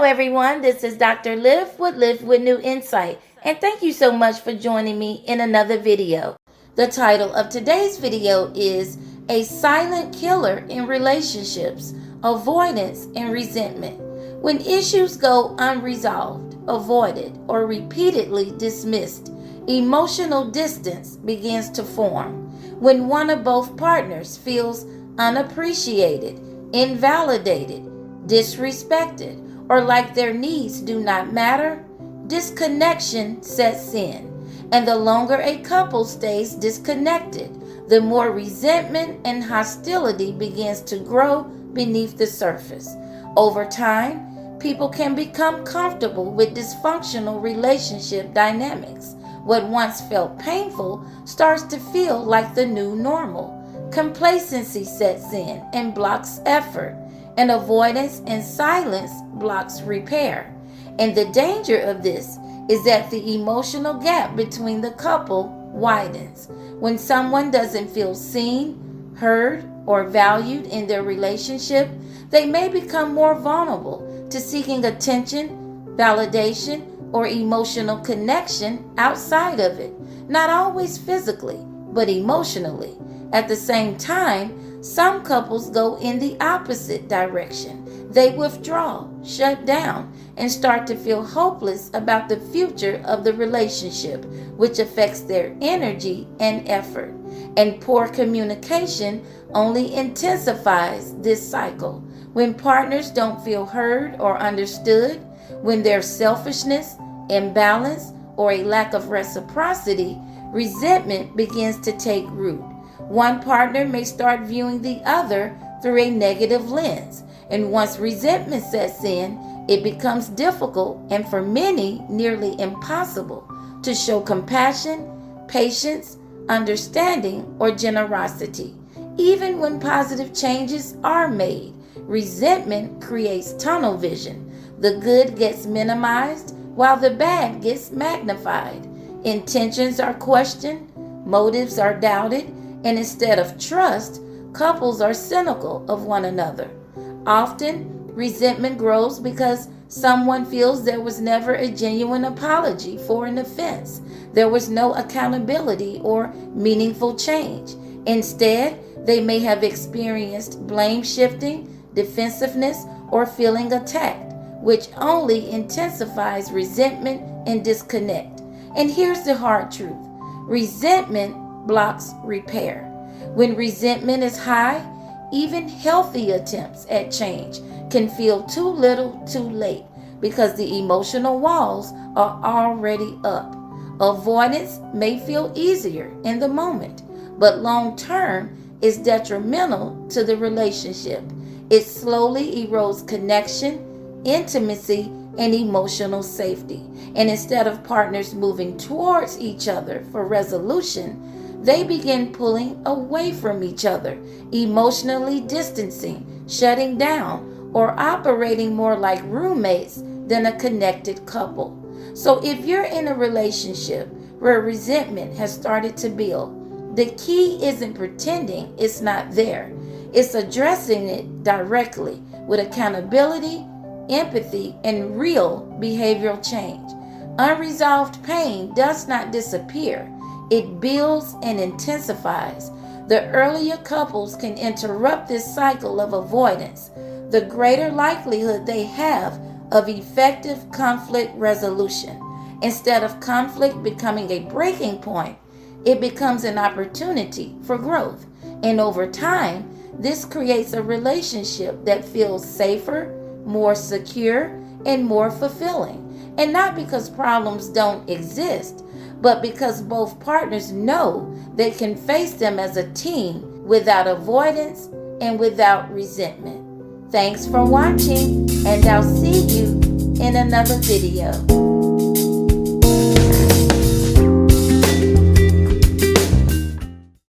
everyone. This is Dr. Live with New Insight. And thank you so much for joining me in another video. The title of today's video is A Silent Killer in Relationships, Avoidance and Resentment. When issues go unresolved, avoided, or repeatedly dismissed, emotional distance begins to form. When one or both partners feels unappreciated, invalidated, disrespected, or like their needs do not matter, disconnection sets in. And the longer a couple stays disconnected, the more resentment and hostility begins to grow beneath the surface. Over time, people can become comfortable with dysfunctional relationship dynamics. What once felt painful starts to feel like the new normal. Complacency sets in and blocks effort, and avoidance and silence blocks repair. And the danger of this is that the emotional gap between the couple widens. When someone doesn't feel seen, heard, or valued in their relationship, they may become more vulnerable to seeking attention, validation, or emotional connection outside of it. Not always physically, but emotionally. At the same time, some couples go in the opposite direction. They withdraw, shut down, and start to feel hopeless about the future of the relationship, which affects their energy and effort. And poor communication only intensifies this cycle. When partners don't feel heard or understood, when there's selfishness, imbalance, or a lack of reciprocity, resentment begins to take root. One partner may start viewing the other through a negative lens, and once resentment sets in, it becomes difficult and for many nearly impossible to show compassion, patience, understanding, or generosity. Even when positive changes are made, resentment creates tunnel vision. The good gets minimized while the bad gets magnified. Intentions are questioned, motives are doubted, and instead of trust, couples are cynical of one another. Often, resentment grows because someone feels there was never a genuine apology for an offense. There was no accountability or meaningful change. Instead, they may have experienced blame shifting, defensiveness, or feeling attacked, which only intensifies resentment and disconnect. And here's the hard truth. Resentment blocks repair. When resentment is high, even healthy attempts at change can feel too little too late because the emotional walls are already up. Avoidance may feel easier in the moment, but long term is detrimental to the relationship. It slowly erodes connection, intimacy, and emotional safety. And instead of partners moving towards each other for resolution, they begin pulling away from each other, emotionally distancing, shutting down, or operating more like roommates than a connected couple. So if you're in a relationship where resentment has started to build, the key isn't pretending it's not there. It's addressing it directly with accountability, empathy, and real behavioral change. Unresolved pain does not disappear. It builds and intensifies. The earlier couples can interrupt this cycle of avoidance, the greater likelihood they have of effective conflict resolution. Instead of conflict becoming a breaking point, it becomes an opportunity for growth. And over time, this creates a relationship that feels safer, more secure, and more fulfilling. And not because problems don't exist, but because both partners know they can face them as a team without avoidance and without resentment. Thanks for watching, and I'll see you in another video.